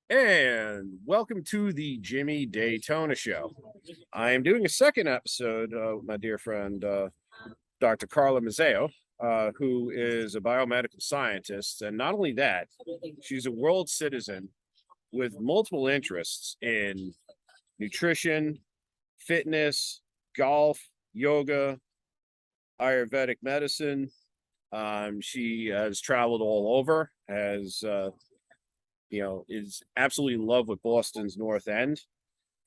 And welcome to the Jimmy Daytona Show. I am doing a second episode with my dear friend, Dr. Carla Mazzeo, who is a biomedical scientist. And not only that, she's a world citizen with multiple interests in nutrition, fitness, golf, yoga, Ayurvedic medicine. She has traveled all over, is absolutely in love with Boston's North End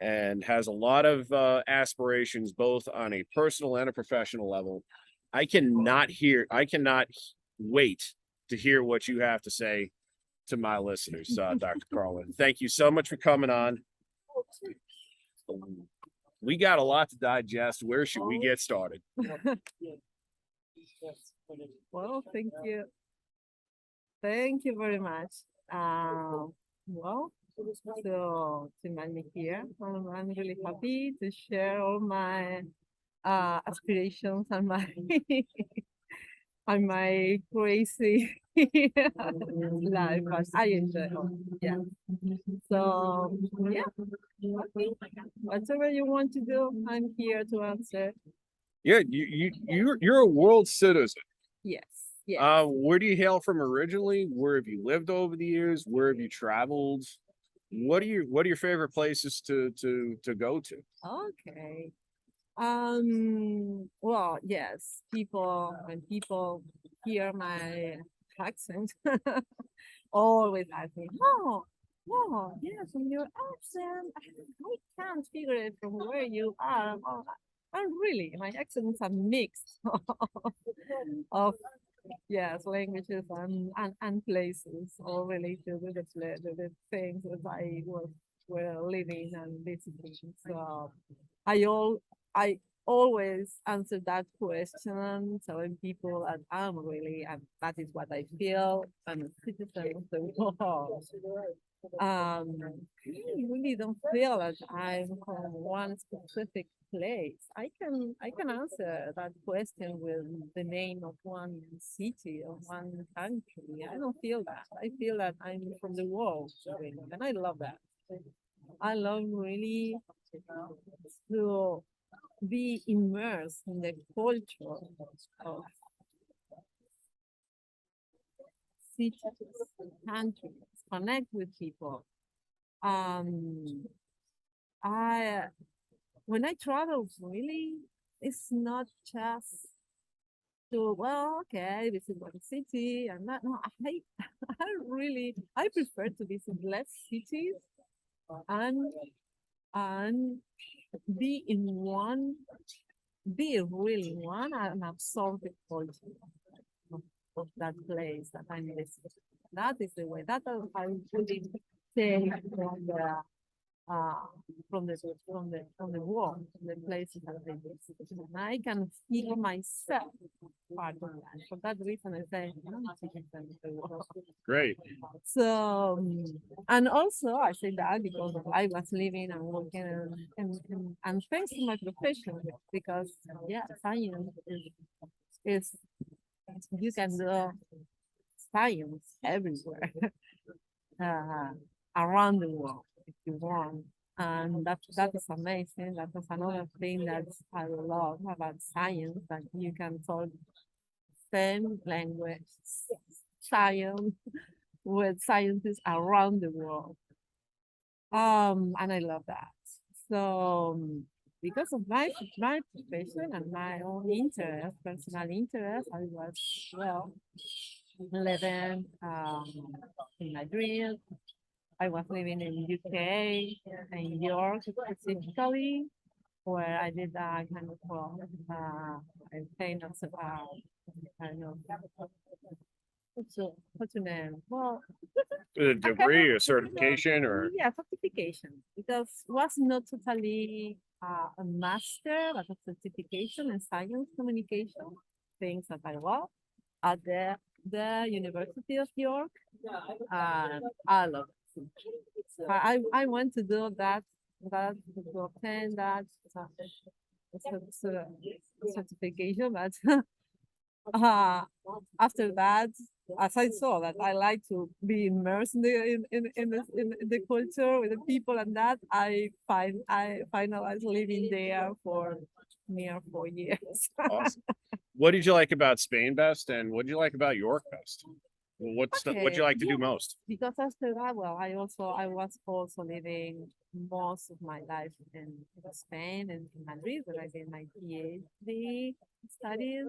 and has a lot of aspirations both on a personal and a professional level. I cannot wait to hear what you have to say to my listeners, Dr. Carlin. Thank you so much for coming on. We got a lot to digest. Where should we get started? Well, thank you. Thank you very much. Well, so to invite me here, I'm really happy to share all my aspirations and my and my crazy life, but I enjoy it. Yeah. So yeah, whatever you want to do, I'm here to answer. Yeah, you're a world citizen. Yes. Yes. Where do you hail from originally? Where have you lived over the years? Where have you traveled? What are your favorite places to go to? Okay. Well, yes, when people hear my accent, always ask me, oh, yes, from your accent, I can't figure it from where you are. Oh, and really, my accents are mixed of, yes, languages and places, all related with the things that I was were living and visiting. So I always answer that question, telling people that I'm really, and that is what I feel. I'm a citizen of the world. I really don't feel that I'm from one specific place. I can answer that question with the name of one city or one country. I don't feel that. I feel that I'm from the world, really, and I love that. I love really to be immersed in the culture of cities, countries, connect with people. Um, I when I travel, really, it's not just to okay, visit one city and that. No, I I prefer to visit less cities and and be in one, be really one and absorb the culture of that place that I'm visiting. That is the way that I really take uh, from the world, from the places that I visit. And I can feel myself part of that. For that reason, I say, I'm a citizen of the world. Great. So, and also I say that because I was living and working and thanks to my profession, because yeah, science is you can do science everywhere uh, around the world if you want. And that is amazing. That is another thing that I love about science, that you can talk same language, science with scientists around the world. And I love that. So because of my profession and my own interest, personal interest, I was living in Madrid. I was living in UK, in York specifically, where I did a kind of I famous I don't know what's the name? Well, A a kind degree of or certification or yeah, certification, because was not totally a master, but a certification in science communication, things that I love at the University of York. I love it. I want to do that to obtain that certification, but uh, after that, as I saw that I like to be immersed in the culture with the people and that, I finalized living there for near 4 years. Awesome. What did you like about Spain best, and what did you like about York best? What you Okay, like to yeah, do most? because after that, well, I was also living most of my life in Spain and in Madrid, where I did my PhD studies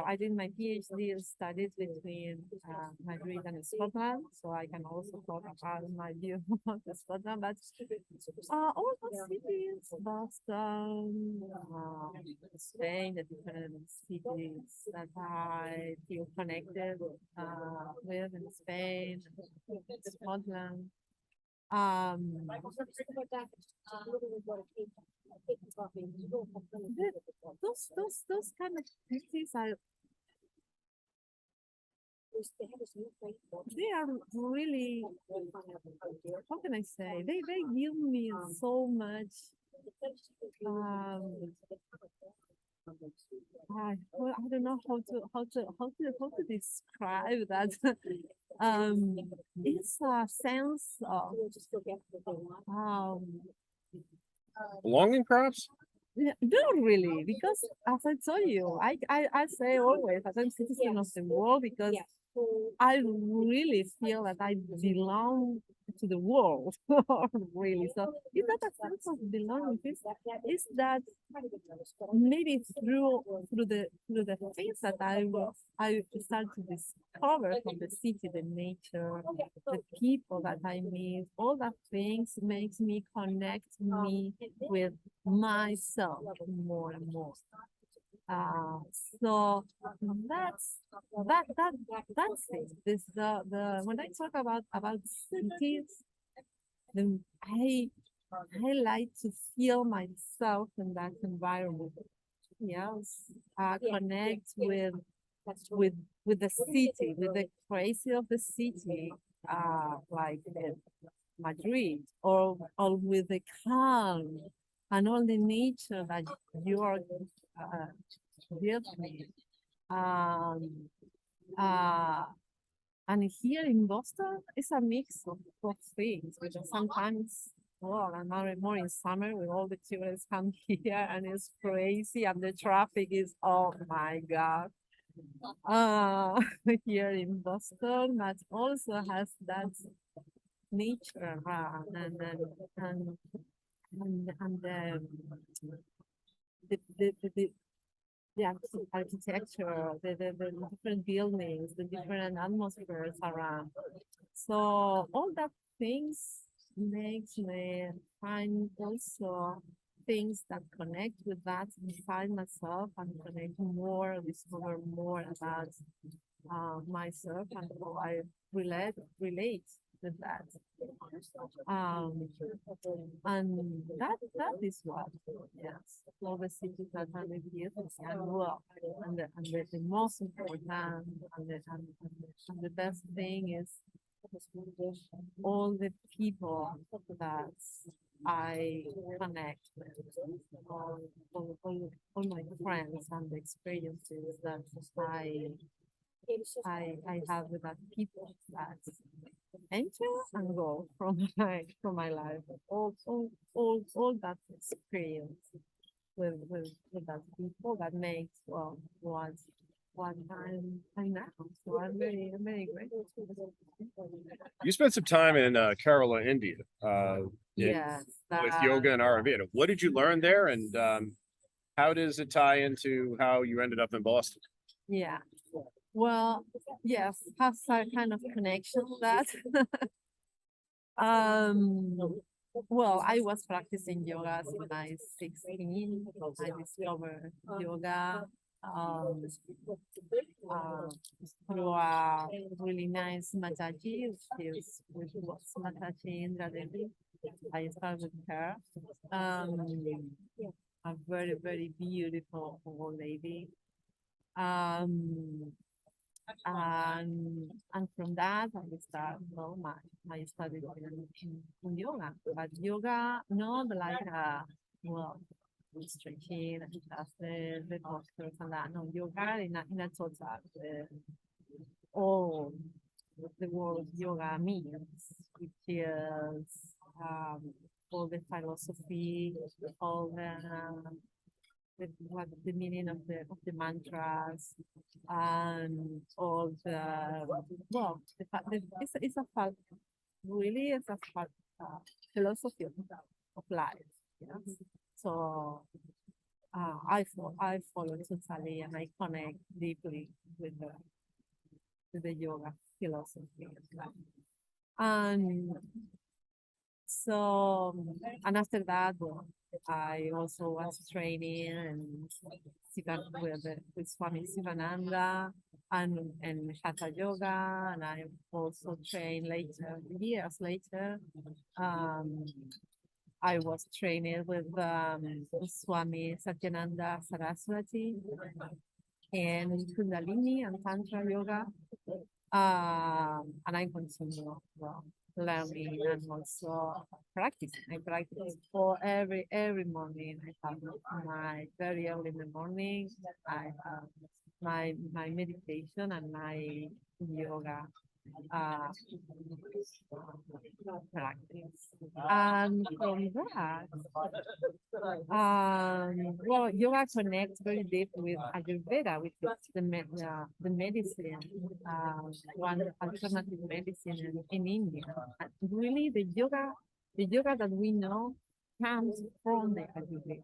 I did my PhD studies between Madrid and Scotland, so I can also talk about my view of Scotland. But all the cities, Boston, Spain, the different cities that I feel connected with in Spain, Scotland. Those kind of cities are they are really, how can I say, they give me so much um I don't know how to describe that. It's a sense of um Belonging, perhaps? not really, because as I told you, I say always that I'm citizen of the world because I really feel that I belong to the world, really. So it's not a sense of belonging. It's that maybe through the things that I start to discover from the city, the nature, the people that I meet, all that things makes me connect me with myself more and more. Uh, so that's it. This the when I talk about cities, then I like to feel myself in that environment. Yes, connect with with the city, with the crazy of the city, like Madrid, or with the calm and all the nature that you are give me. Um, uh, and here in Boston, it's a mix of things because sometimes, well, I'm more in summer with all the tourists come here and it's crazy and the traffic is, oh my God. Uh, here in Boston, but also has that nature and and the architecture, the different buildings, the different atmospheres around. So all that things makes me find also things that connect with that inside myself and connect more, discover more about myself and how I relate with that. Um, and that is what, yes, all the cities that are here and well, and the most important and the best thing is all the people that I connect with, all my friends and the experiences that I have with that people that enter and go from my life. All that experience with that people that makes what I'm now. So I'm very grateful. You spent some time in Kerala, India, Yes, with that yoga and Ayurveda. What did you learn there, and how does it tie into how you ended up in Boston? yeah. Well, yes, has a kind of connection with that. Um, well, I was practicing yoga since I 16. I discovered yoga um, uh, through a really nice Mataji, which was Mataji Indra Devi. I started with her. A very, very beautiful old lady. Um, and from that I start my studies in yoga, but yoga not like well stretching and just the postures and that. No, yoga in a total, all the word yoga means, which is um, all the philosophy, all what the meaning of the mantras, and all the well, it's a fact, really it's a fact, philosophy of life. Yes. So I follow totally and I connect deeply with the yoga philosophy of life. And so, and after that, well, I also was training and with Swami Sivananda and Hatha Yoga, and I also trained later, years later. Um, I was training with Swami Satyananda Saraswati and Kundalini and Tantra Yoga. And I continue well, learning and also practicing. I practice for every morning. I have my very early in the morning. I have my meditation and my yoga uh, practice. And from that, well, yoga connects very deep with Ayurveda, which is the medicine, one alternative medicine in India. And really, the yoga that we know comes from the Ayurveda.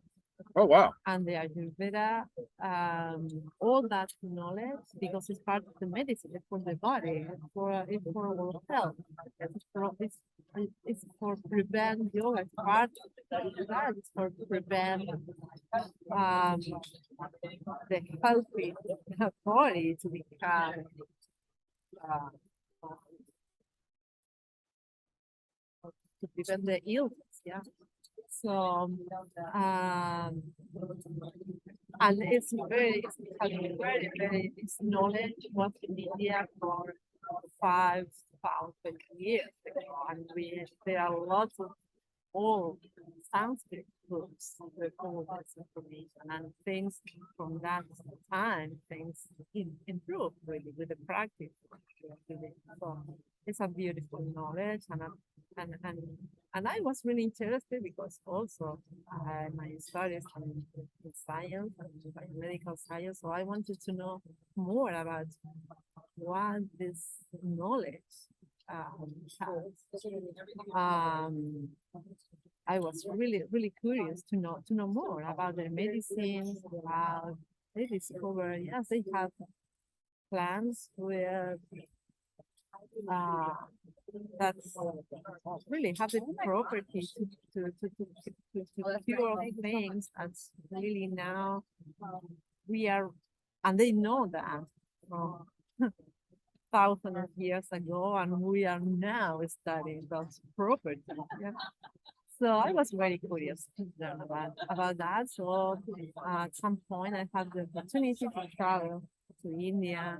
Oh, wow. And the Ayurveda, all that knowledge, because it's part of the medicine, it's for the body, it's for our health, it's for prevent yoga, it's part of that, it's for prevent the healthy body to become uh, to prevent the illness, yeah. So, and it's it's knowledge was in India for 5,000 years ago, and there are lots of old Sanskrit books with all this information and things from that time, things improved really with the practice. So it's a beautiful knowledge and and and I was really interested because also my studies in science and medical science, so I wanted to know more about what this knowledge has. I was really curious to know more about their medicines, how they discover. Yes, they have plants with uh, that really have the property to cure things. That's really now we are, and they know that from thousands of years ago, and we are now studying those properties. Yeah. So I was very curious to learn about that. So at some point, I had the opportunity to travel to India,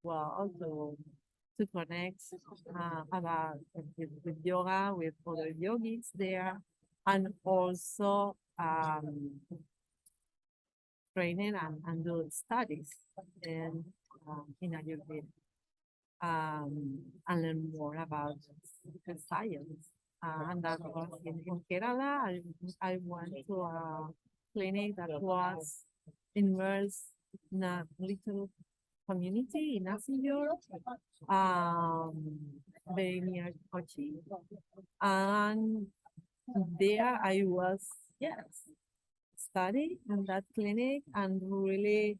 well, to connect about with yoga with other yogis there, and also training and do studies in Ayurveda and learn more about the science. And that was in Kerala. I went to a clinic that was immersed in a little community in Asinjor, very near Kochi. And there I was, yes, study in that clinic and really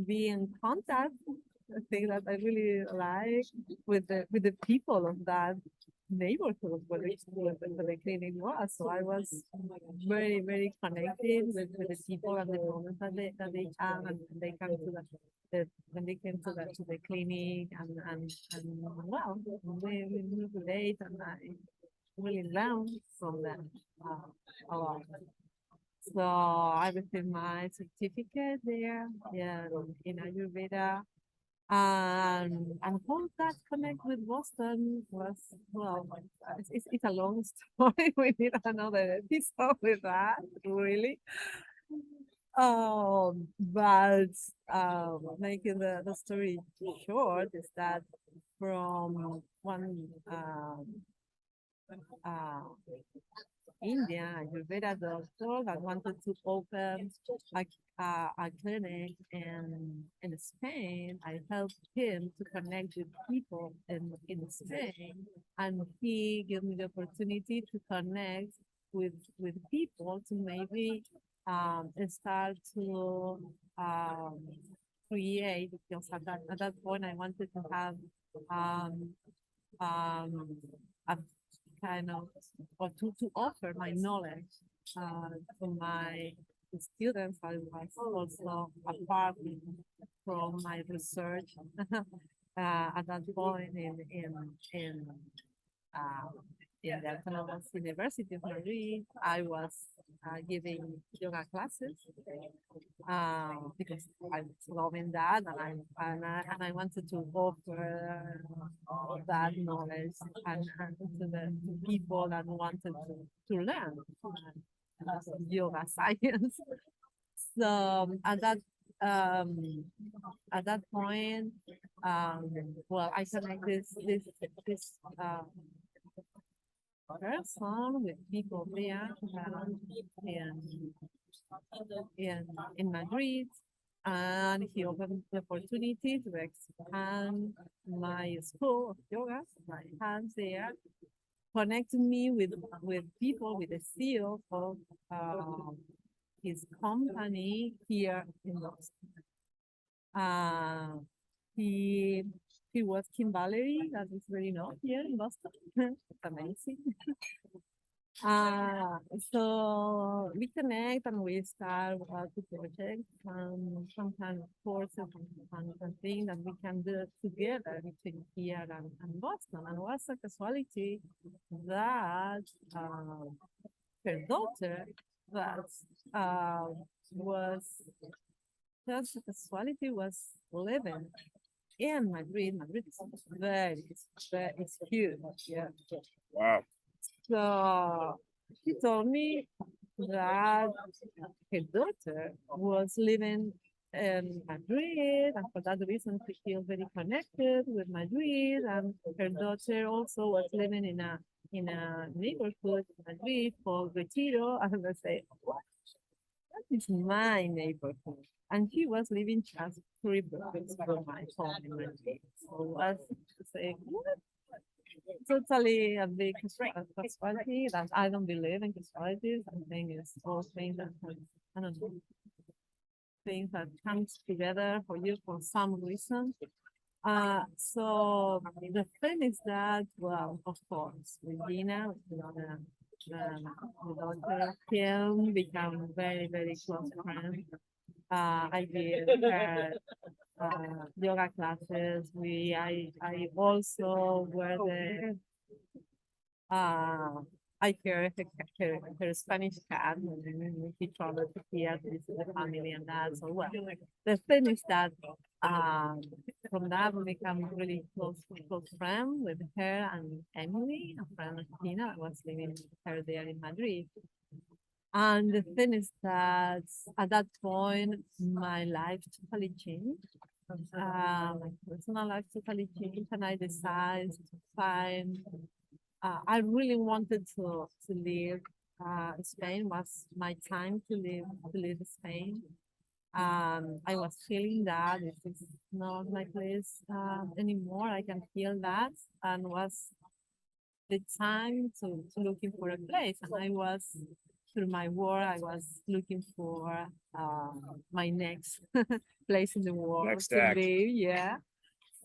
be in contact. I think that I really like with the people of that neighborhood where the clinic was. So I was very connected with the people and the moments that they have and they come to when they came to the clinic and well we relate and I really learned from them a lot. So I received my certificate there, yeah, in Ayurveda, And how that connect with Boston was, well, it's a long story. We need another episode with that, really. But making the story short is that from one uh, India, ayurveda doctor that wanted to open a clinic in Spain. I helped him to connect with people in Spain, and he gave me the opportunity to connect with people to maybe start to um, create, because at that point I wanted to have um, a kind of, or to offer my knowledge to my students. I was also apart from my research at that point uh, in the Autonomous University of Madrid. I was giving yoga classes because I was loving that, and I wanted to offer that knowledge and to the to people that wanted to learn yoga science. So um, at that point, well, I connect this person with people there in in in Madrid, and he opened the opportunity to expand my school of yoga, my hands there, connecting me with people, with the CEO of his company here in Boston. Uh, he he was Kim Valerie, that is very known here in Boston. It's amazing. So we connect and we start to project some kind of courses and things that we can do together between here and Boston. And what's a casualty that her daughter that uh, was just a casualty was living in Madrid. Madrid is very, it's huge. Yeah. Wow. So he told me that her daughter was living in Madrid, and for that reason, she feels very connected with Madrid. And her daughter also was living in a neighborhood in Madrid called Retiro. And I say, what? That is my neighborhood. And she was living just 3 blocks from my home in Madrid. So I was to say, what? Totally a big casualty that I don't believe in casualties. I think it's all things that I don't know, things that comes together for you for some reason. So the thing is that, well, of course, Regina, the daughter, Kim become very close friends. I give her yoga classes. I also were the uh, I care her Spanish cat, and he traveled to here to visit the family and that. So well, the thing is that um, from that we become really close friend with her and Emily, a friend of Tina that was living with her there in Madrid. And the thing is that at that point, my life totally changed. My personal life totally changed, and I decided to find. I really wanted to leave Spain. Was my time to leave Spain. I was feeling that this is not my place anymore. I can feel that, and was the time to looking for a place. And I was through my work, I was looking for my next place in the world Next to act. live. Yeah.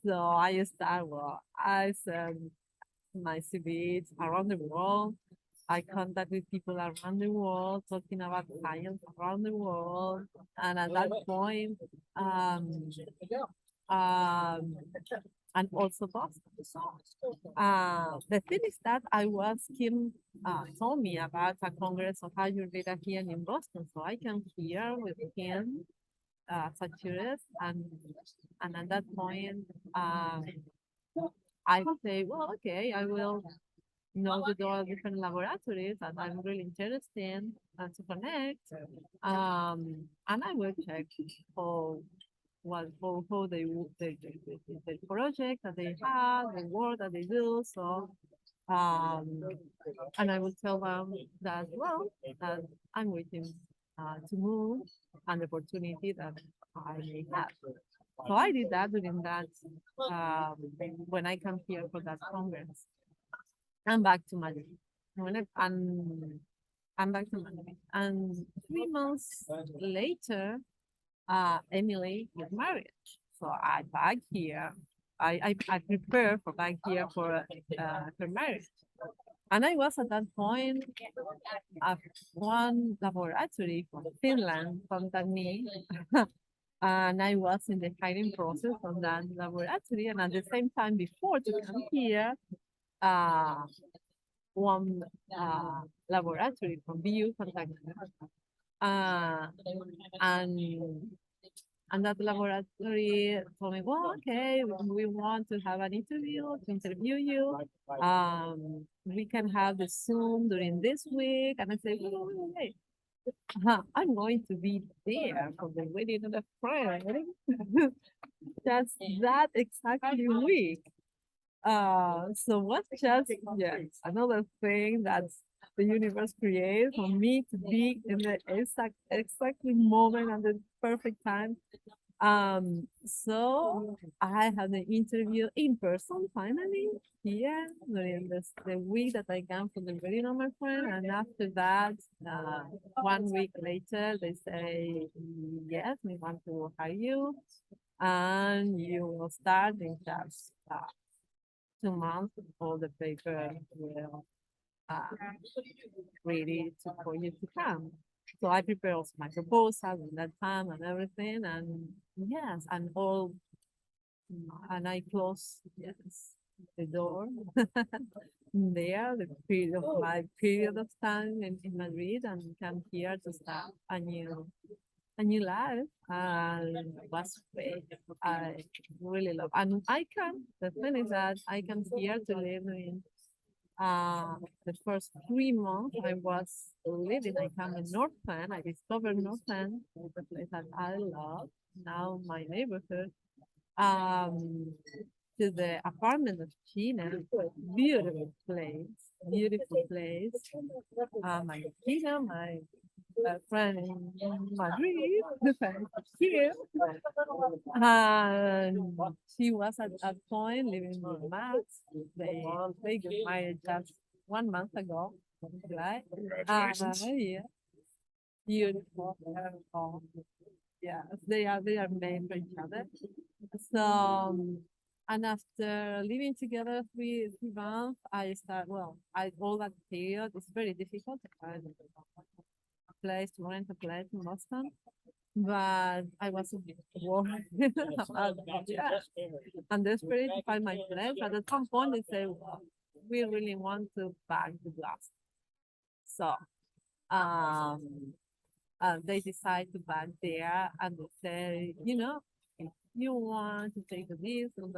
So I started. Well, I sent my CVs around the world. I contact with people around the world, talking about science around the world. And at that point, um, and also Boston. The thing is that I was Kim told me about a Congress of Ayurveda here in Boston, so I came here with him saturated, and at that point, I say, well, okay, I will know that there are different laboratories that I'm really interested in and to connect. And I will check how how they the project that they have, the work that they do. So um, and I will tell them that well that I'm waiting to move and the opportunity that I may have. So I did that during that um, when I come here for that congress. I'm back to Madrid. I'm back to Madrid. And 3 months later, Emily got married. So I back here. I prepare for back here for her marriage. And I was at that point, one laboratory from Finland contacted me. And I was in the hiring process of that laboratory. And at the same time, before to come here, uh, one laboratory from BU contacted me. Uh, and and that laboratory told me, well, okay, we want to have an interview to interview you. We can have the Zoom during this week. And I said, wait. I'm going to be there for the wedding of a friend. That's that exactly week. So what's just another thing that the universe creates for me to be in the exactly moment and the perfect time. So I had the interview in person finally here during the week that I came for the wedding of my friend, and after that, 1 week later, they say yes, we want to hire you, and you will start in just 2 months. All the paper will ready for you to come. So I prepare also my proposal in that time and everything, and yes, and I close the door there, the period of my period of time in Madrid, and come here to start a new life, and it was great. I really love, and I can. The thing is that I come here to live in the first 3 months I was living, I come in North End. I discovered North End, the place that I love, now my neighborhood. Um, to the apartment of China, beautiful place. My China, my friend in Madrid, the friend here. And she was at that point living with Max. They got married just 1 month ago, right? Congratulations. Yeah, beautiful. Yeah, they are made for each other. So and after living together 3 months, I start well. I all that period it's very difficult to find a place to rent a place in Boston, but I was a bit worried about that. I'm desperate to find my place. But at some point, they say, well, we really want to back the glass. So um, they decide to back there and they say, if you want to take the lease of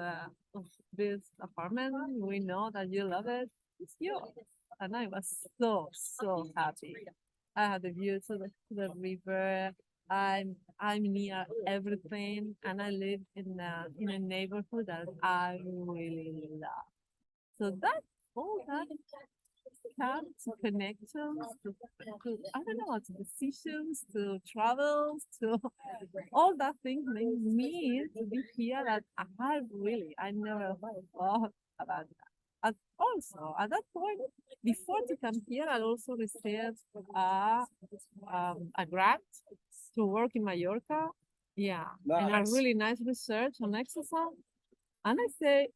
this apartment, we know that you love it. It's yours. And I was so happy. I had the view to the river. I'm near everything, and I live in a neighborhood that I really love. So that's all that comes to connections, to I don't know, to decisions, to travels, to all that things make me to be here that I never thought about that. Also, at that point, before to come here, I also received a grant to work in Mallorca. Yeah, and a Nice. really nice research on exosomes. And I say,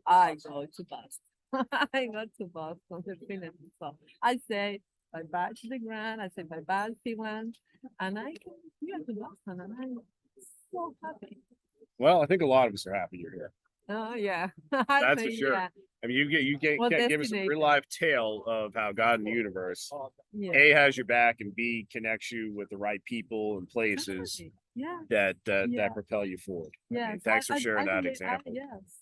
I go to Boston. I go to Boston to finish. So I say bye bye to the grant. I say bye bye to Finland, and I come here to Boston, and I'm so happy. Well, I think a lot of us are happy you're here. Oh yeah, That's for think, sure. yeah. I mean, you What can't give us a real destination? life tale of how God in the universe Yeah, A has your back and B connects you with the right people and places exactly. Yeah, that yeah, propel you forward. I mean, yes. thanks for sharing I that believe. example. Yes,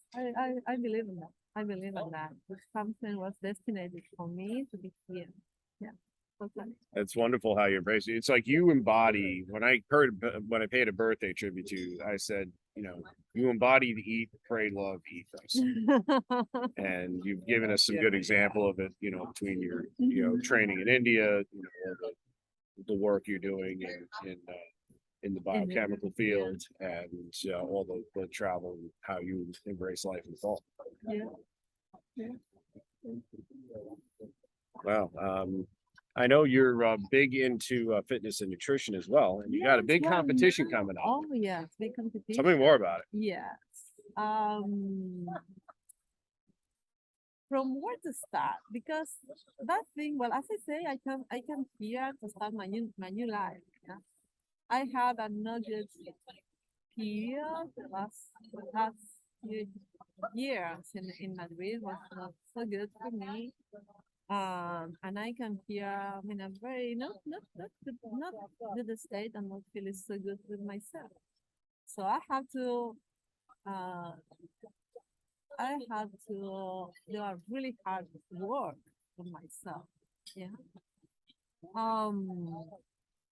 I believe in that. I believe in that. If something was destined for me to be here. Yeah, totally. It's wonderful how you embrace it. It's like you embody. When I paid a birthday tribute to you, I said, you embody the eat, pray, love ethos, and you've given us some good example of it. Between your training in India, the work you're doing in the biochemical field, and all the travel, how you embrace life and thought. Yeah, yeah. Wow. I know you're big into fitness and nutrition as well, and you got a Yes, big well, competition now, coming up. oh yes, big Tell me more competition. about it. Yes. From where to start? Because that thing, well, as I say, I come here to start my new life. Yeah? I had another period the last few years in Madrid was not so good for me. And I come here. I mean, I'm very not good state. I'm not feeling so good with myself. So uh, I had to do a really hard work for myself. Yeah. Um.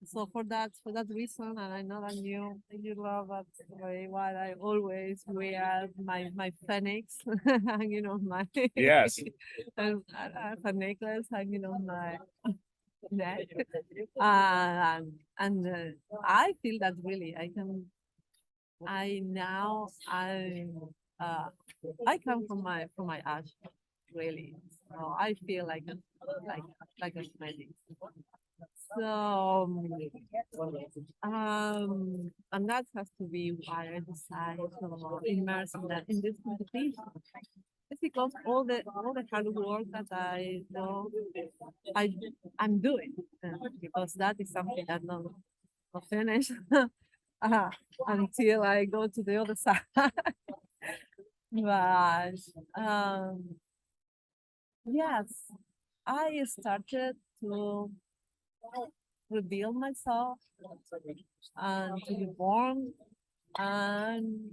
So for that reason, and I know that you love that way. Why I always wear my phoenix hanging on my Yes. and a necklace hanging on my neck. And I feel that really uh I come from my ash really. So I feel like like a phoenix. So and that has to be why I decided to immerse in this competition. It's because all the hard work that I know I I'm doing because that is something that not finish uh, until I go to the other side. But yes, I started to reveal myself and to be born and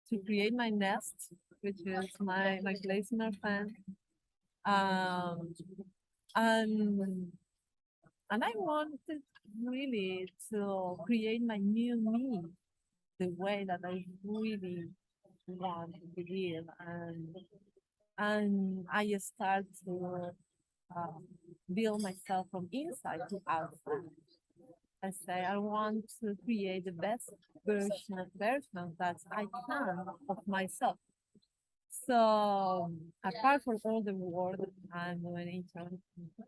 to create my nest, which is my place in our fan. Um, and and I wanted really to create my new me, the way that I really want to live, and I start to uh, build myself from inside to outside. I say I want to create the best version that I can of myself. So apart from all the work that I'm doing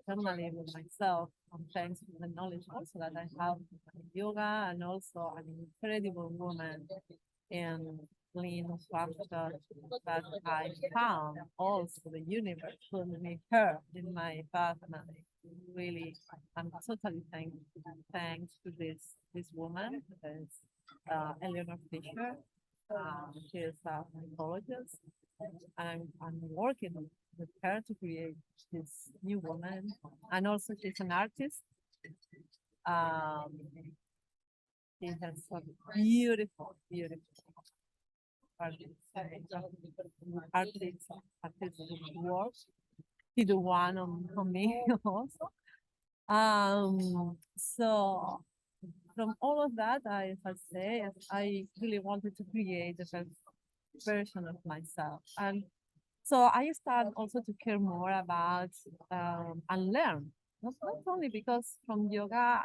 internally with myself, and thanks to the knowledge also that I have in yoga and also an incredible woman in clean structure that I found also the universe put me her in my path, and I really I'm totally thanks to this woman, this Eleanor Fisher. She is a psychologist. I'm working with her to create this new woman, and also she's an artist. Um, she has some beautiful artist, artist, artistic work. She do one on me also. So from all of that, as I say, I really wanted to create the best version of myself, and so I started also to care more about and learn. Not only because from yoga,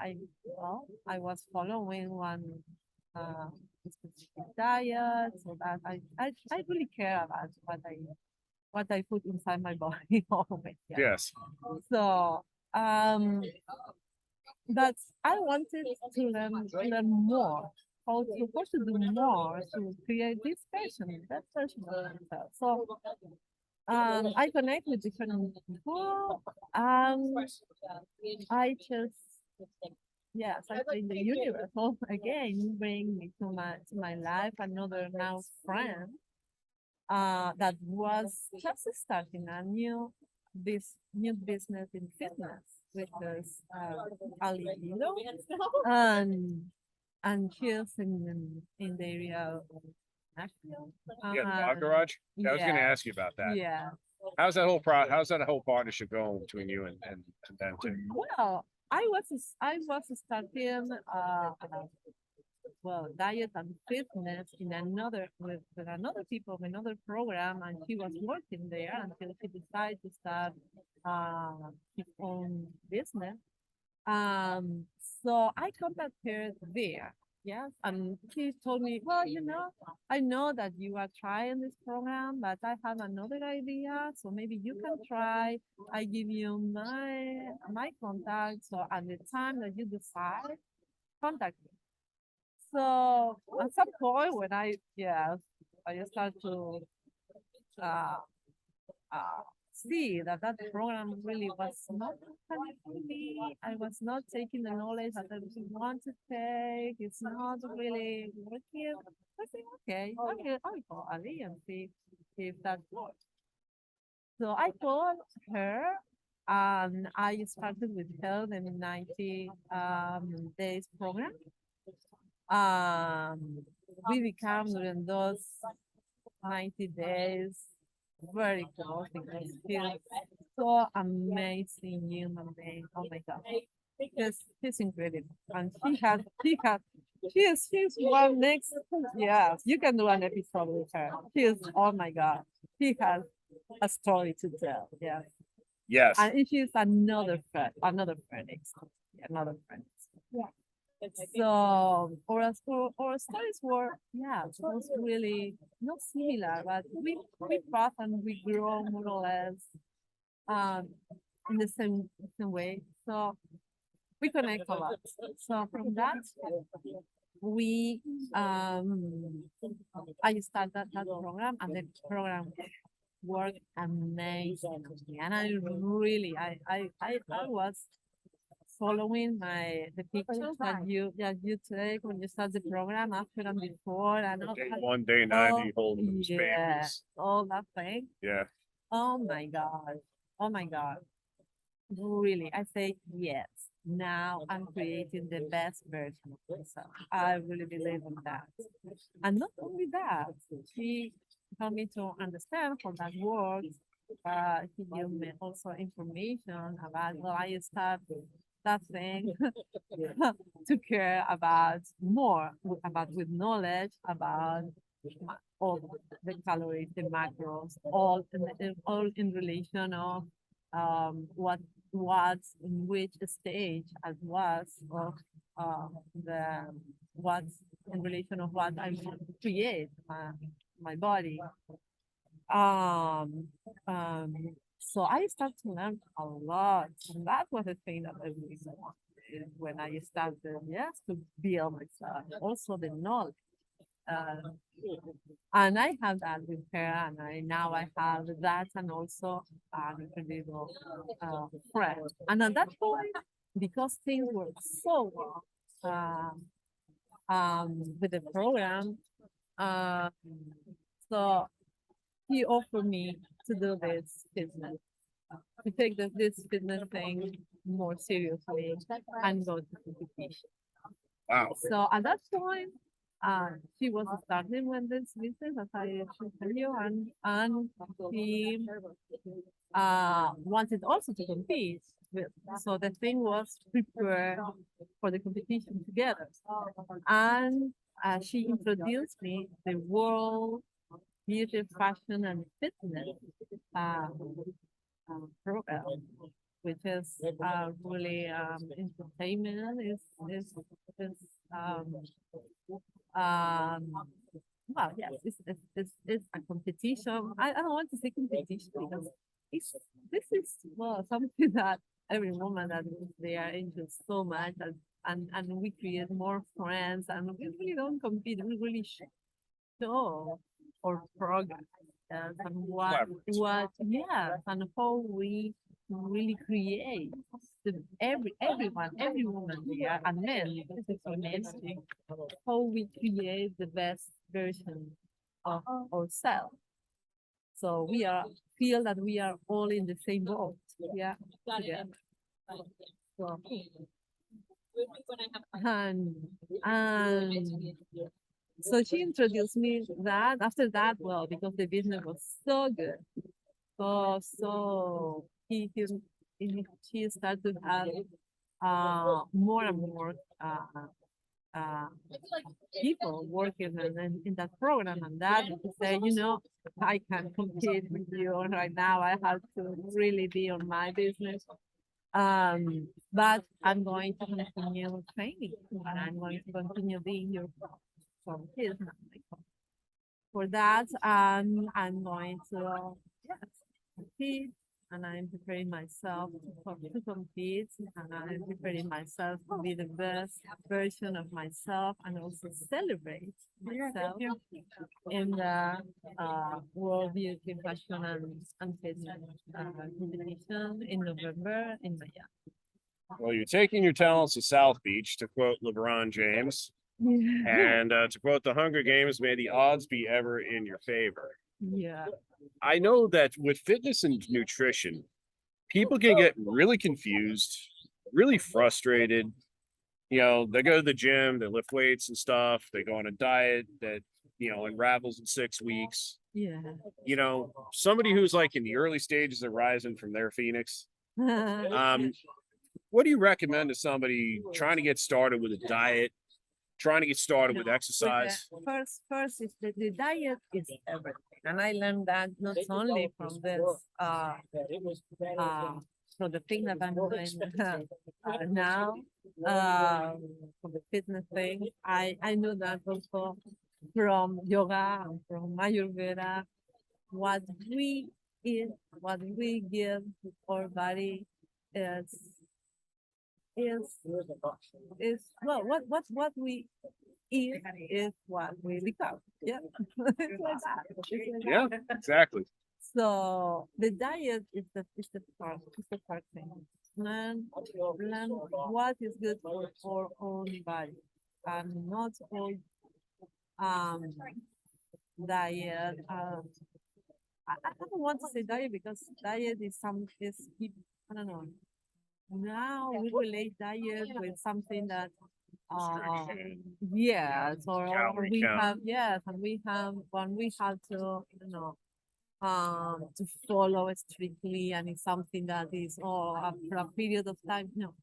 I was following one uh, specific diet, so that I really care about what I put inside my body always. Yeah. Yes. So that's I wanted to learn more how to do more to create this version, that version of myself. So I connect with different people. I just yes, I think the universe again bring me to my life another now friend that was just starting a new business in fitness, which was a libido, and she's in the area of Nashville. Yeah, the dog garage. I was going to Yeah, ask you about that. yeah. How's that whole partnership going between you and them two? Well, I was starting well, diet and fitness in another with another people, another program, and she was working there until she decided to start his own business. Um, so I contacted her there. Yes, and she told me, well, I know that you are trying this program, but I have another idea, so maybe you can try. I give you my contact, so at the time that you decide, contact me. So at some point when I start to uh, see that program really was not funny for me. I was not taking the knowledge that I really want to take. It's not really working. I think, okay, I'll call Ali and see if that works. So I called her and I started with her the 90 days program. Um, we become during those 90 days very close because she's so amazing human being. Oh my God. She's incredible. And she's one next, yes, you can do an episode with her. Oh my God. She has a story to tell. Yeah. Yes. And she's another phoenix. Another phoenix. So our stories were it was really not similar, but we path and we grow more or less um in the same way. So we connect a lot. So from that we I started that program and the program worked amazingly. And I really I was following the pictures that you take when you start the program after and before and all Day that. 1, day 90, holding those Yeah, babies. all that thing. Yeah. Oh my God. Oh my God. Really, I say yes. Now I'm creating the best version of myself. I really believe in that. And not only that, she helped me to understand how that works. He gave me also information about, well, I start that thing to care about more about with knowledge about all the calories, the macros, all in relation of what's in which stage as was of the what's in relation of what I want to create my body. Um, um, so I started to learn a lot, and that was the thing that I really wanted when I started, yes, to build myself. Also the knowledge. Uh, and I have that with her, and now I have that, and also an incredible friend. And at that point, because things were so well with the program, uh, so he offered me to do this business, to take this business thing more seriously and go to competition. Wow. So at that point, she was starting with this business, as I should tell you, and he wanted also to compete. So the thing was prepare for the competition together. And she introduced me the world beauty, fashion, and fitness program, which is really entertainment. Is um, um, well, yes, it's a competition. I don't want to say competition because this is well something that every woman that is there enjoys so much, and we create more friends, and we really don't compete. We really show or progress and and how we really create every woman there and men, this is for men too, how we create the best version of ourselves. So we are feel that we are all in the same boat. Yeah. Yeah. So, and, and so she introduced me that. After that, well, because the business was so good, so he started to have more and more uh, people working in that program, and that to say, I can compete with you right now. I have to really be on my business. But I'm going to continue training, and I'm going to continue being your from his for that. I'm going to yes, compete, and I'm preparing myself to compete, and I'm preparing myself to be the best version of myself, and also celebrate myself in the World Beauty Fashion and Fitness competition in November in Miami. Well, you're taking your talents to South Beach, to quote LeBron James, and to quote the Hunger Games, may the odds be ever in your favor. Yeah. I know that with fitness and nutrition, people can get really confused, really frustrated. They go to the gym, they lift weights and stuff, they go on a diet that, unravels in 6 weeks. Yeah. Somebody who's like in the early stages of rising from their phoenix. What do you recommend to somebody trying to get started with a diet, trying to get started with exercise? First is the diet is everything, and I learned that not only from this from the thing that I'm doing now, from the fitness thing. I know that also from yoga and from ayurveda. What we eat, what we give to our body is is well what we eat is what we become. Yeah. It's like that. Yeah, exactly. So the diet is the first thing. Learn what is good for our own body, and not all um diet. I don't want to say diet because diet is I don't know. Now we relate diet with something that yes, or Calorie we count. have yes, and we have when we have to to follow it strictly, and it's something that is for a period of time. No,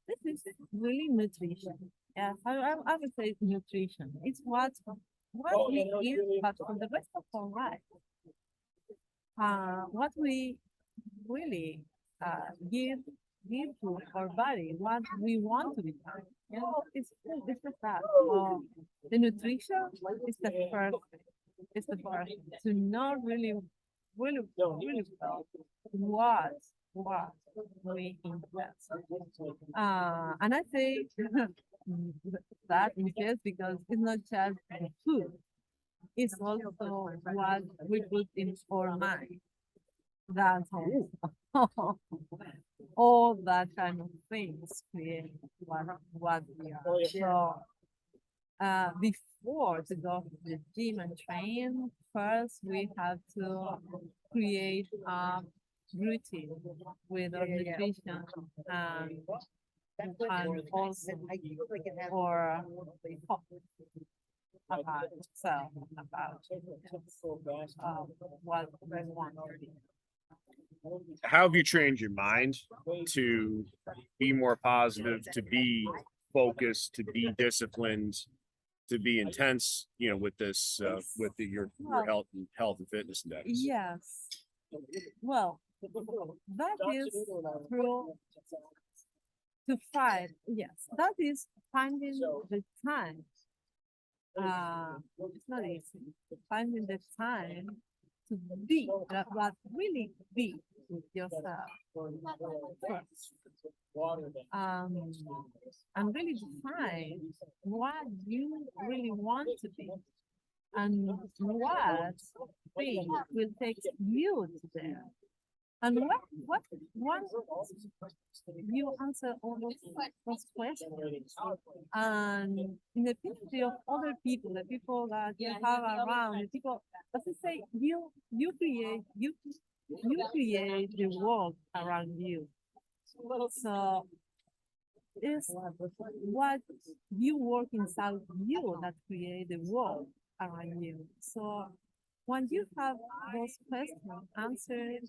this is really nutrition. Yes, I would say nutrition. It's what we eat, but for the rest of our life, what we really give to our body, what we want to become. It's just that. The nutrition is the first thing. It's the first thing. To know really well what we invest. And I say that in case because it's not just the food, it's also what we put in our mind. That's all. All that kind of things create what we are. So before to go to the gym and train, first we have to create a routine with our nutrition and also or about self, about what we want to be. How have you trained your mind to be more positive, to be focused, to be disciplined, to be intense, with this, with your health and fitness index? Yes. Well, that is through to find. Yes, that is finding the time. It's not easy. Finding the time to be, but really be with yourself first. And really define what you really want to be and what thing will take you to there. And what one you answer all those questions, and in the opinion of other people, the people that you have around, the people, let's just say you create the world around you. So it's what you work inside you that create the world around you. So when you have those questions answered,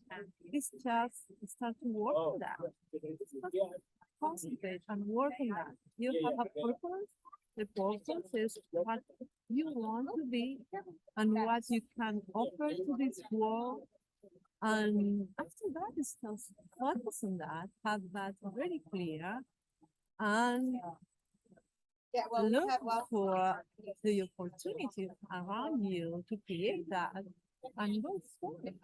it's just start to work on that. Just concentrate and work on that. You have a purpose. The purpose is what you want to be and what you can offer to this world. And after that, it's just focus on that, have that very clear, and look for the opportunities around you to create that and go for it.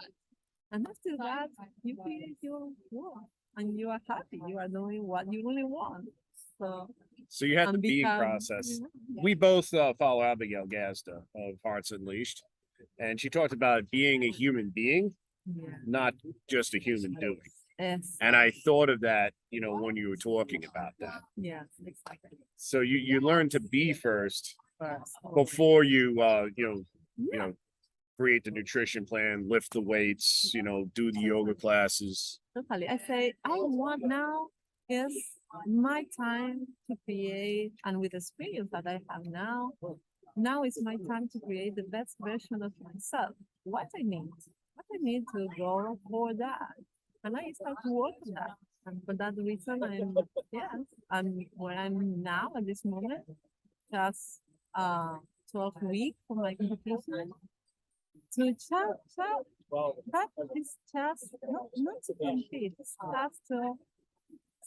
And after that, you create your work and you are happy. You are doing what you really want. So you had the and being become, process. yeah. We both follow Abigail Gazda of Hearts Unleashed, and she talked about being a human being, Yeah. not just a human doing. Yes. And I thought of that, when you were talking about that. Yes, exactly. So you learn to be first First. before you Yeah. create the nutrition plan, lift the weights, do the yoga classes. Totally. I say, I want now is my time to create, and with the experience that I have now is my time to create the best version of myself. What I need to go for that. And I start to work on that. And for that reason, I'm where I'm now at this moment, just 12 weeks for my competition. To that is just not to compete, it's just to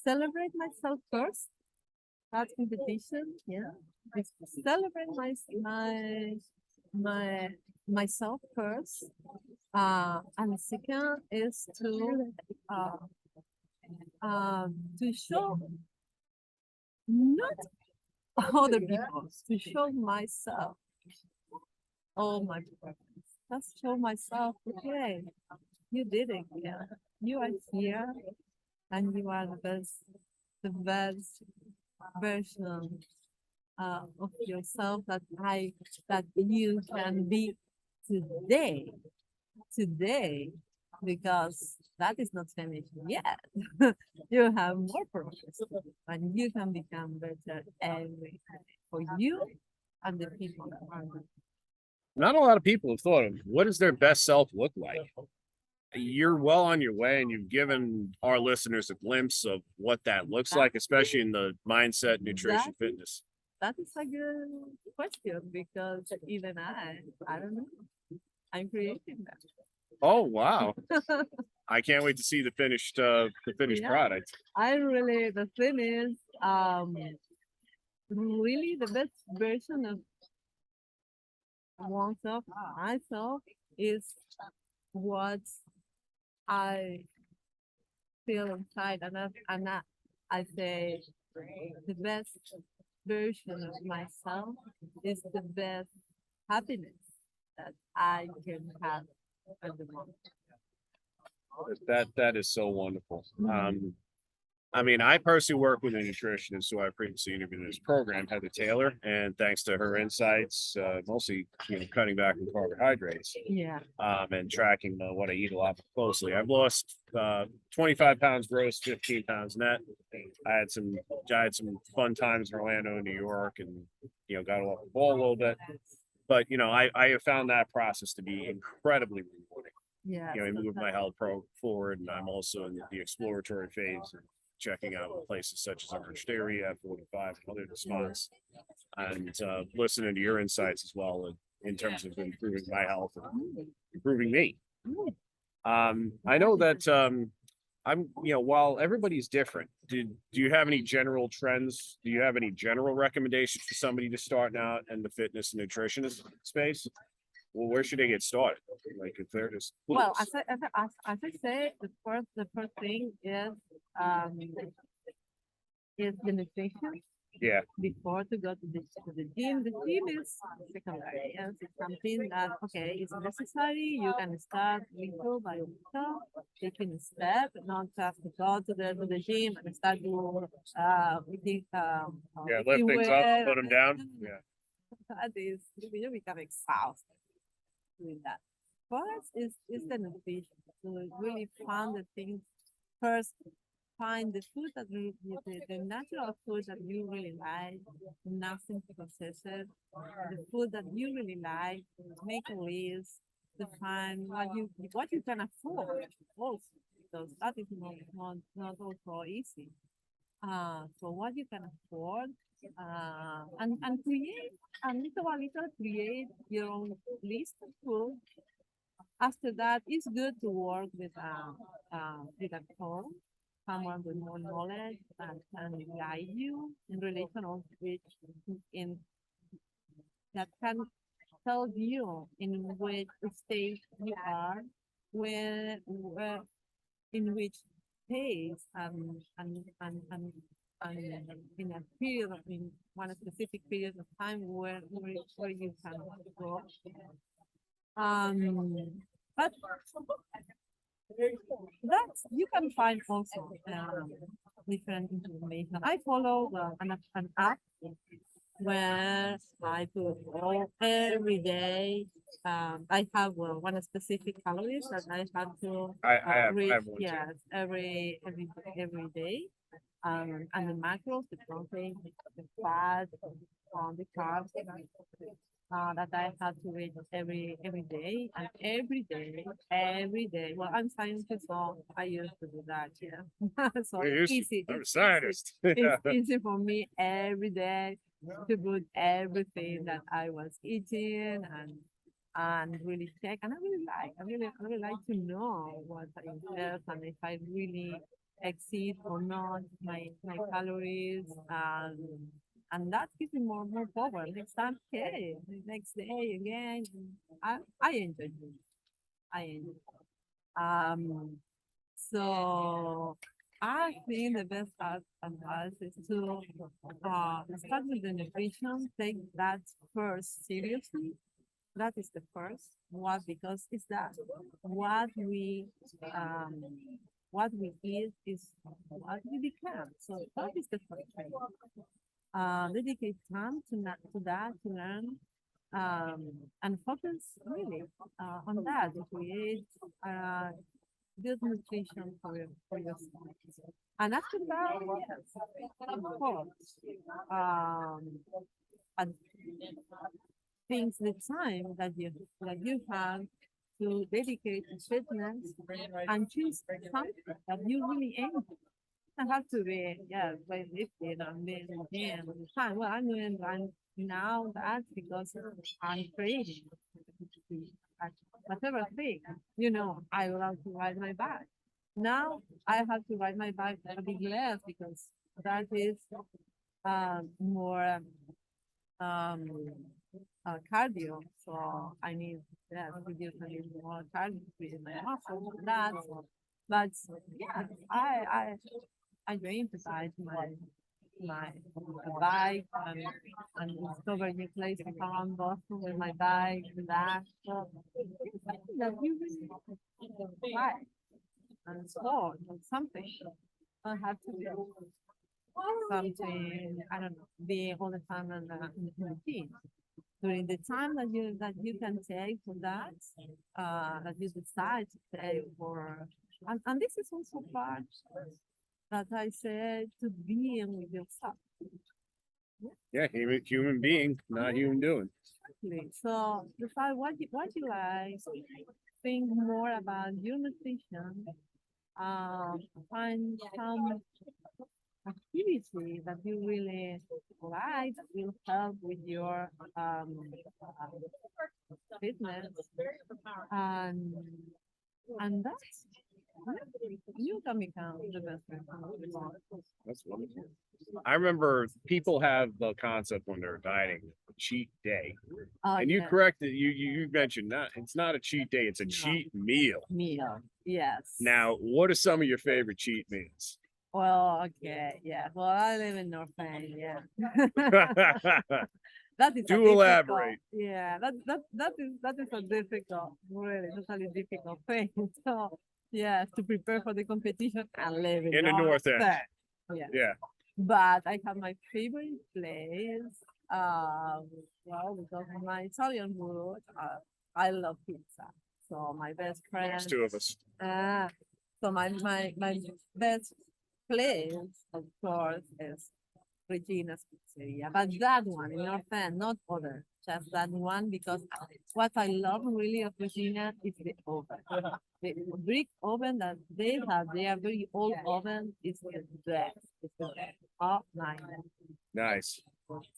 celebrate myself first. That competition, yeah. It's to celebrate myself first. And the second is to show not other people, to show myself all my progress. Just show myself, okay, you did it, yeah. You are here and you are the best version of yourself that you can be today, because that is not finished yet. You have more progress, and you can become better every day for you and the people around you. Not a lot of people have thought of what does their best self look like. You're well on your way, and you've given our listeners a glimpse of what that looks like, especially in the mindset, nutrition, fitness. That is a good question, because even I don't know. I'm creating that. Oh wow! I can't wait to see the finished Yeah. product. The thing is, really the best version of oneself, myself, is what I feel inside, I say the best version of myself is the best happiness that I can have at the moment. That is so wonderful. I mean, I personally work with a nutritionist who I previously interviewed in this program, Heather Taylor, and thanks to her insights, mostly cutting back on carbohydrates, Yeah. and tracking what I eat a lot more closely. I've lost 25 pounds gross, 15 pounds net. I had some fun times in Orlando, New York, and got off the ball a little bit. But I have found that process to be incredibly rewarding. Yeah. I moved my health forward, and I'm also in the exploratory phase of checking out places such as Orange Dairy at 45 and other spots, and listening to your insights as well in terms of improving my health and improving me. I know that while everybody's different, do you have any general trends? Do you have any general recommendations for somebody just starting out in the fitness and nutritionist space? Well, where should they get started? Like, if they're just As I say, the first thing is the nutrition. Yeah. before to go to the gym. The gym is secondary. Yes, it's something that okay, it's necessary. You can start little by little, taking a step, not just to go to the gym and start to Yeah. lifting Lift things up, weight. put them down. Yeah. That is you become exhausted doing that. For us, is the nutrition to really find the things first. Find the food that the natural food that you really like, nothing processed, the food that you really like. Make a list to find what you can afford also, because that is not also easy. So what you can afford, and create and little by little create your own list of food. After that, it's good to work with a coach, someone with more knowledge and can guide you in relation of which in that can tell you in which stage you are, where in which phase and in a period in one specific period of time where you can go. But that's you can find also different information. I follow an app where I put all every day. I have one specific calories that I have to I reach. have one too. Yes, every day. And the macros, the protein, the fat, the carbs that I have to read every day and every day. Well, I'm scientist, so I used to do that. Yeah, so You're it's used to- easy. I'm a It's scientist. easy. Yeah. It's easy for me every day to put everything that I was eating and really check. And I really like to know what I ingest and if I really exceed or not my calories. And that gives me more power. Next time, okay, next day again. I enjoy it. I enjoy it. So I think the best advice is to start with the nutrition, take that first seriously. That is the first. What? Because it's that um, what we eat is what we become. So that is the first thing. Dedicate time to that to learn and focus really on that to create uh, good nutrition for yourself. And after that, yes, of course, and things the time that you have to dedicate to fitness and choose something that you really enjoy. I have to be, yeah, weightlifting and being in the gym all the time. Well, I'm doing right now that because I'm creating whatever thing. I love to ride my bike. Now I have to ride my bike a bit less because that is more um, cardio. So I need to do a little more cardio with my muscles. But yeah, I dream to ride my bike and discover new places around Boston with my bike and that. So it's something that you really like and sport or something. I have to do something, I don't know, be all the time in the gym. During the time that you can take for that you decide to take for, and this is also part that I said to being with yourself. Yeah, human being, not human doing. Exactly. So decide what you like, think more about your nutrition, find some activity that you really like that will help with your fitness, and that's you can become the best version of yourself. That's wonderful. I remember people have the concept when they're dieting, cheat day. And you Yeah, corrected you mentioned that it's not a cheat day, it's a no, cheat meal. meal. Yes. Now, what are some of your favorite cheat meals? Well, okay, yeah. Well, I live in North End, yeah. That is a Do difficult, elaborate. yeah. That is a difficult, really totally difficult thing. So, yeah, to prepare for the competition and live in In the North End. End. Yeah. Yeah. But I have my favorite place. Well, because of my Italian root, I love pizza. So my best friend. There's two of us. Uh, so my best place, of course, is Regina's Pizzeria. But that one in North End, not other, just that one, because what I love really of Regina is the oven. The brick oven that they have, they are very old oven, is the best. It's the best. Oh my God. Nice.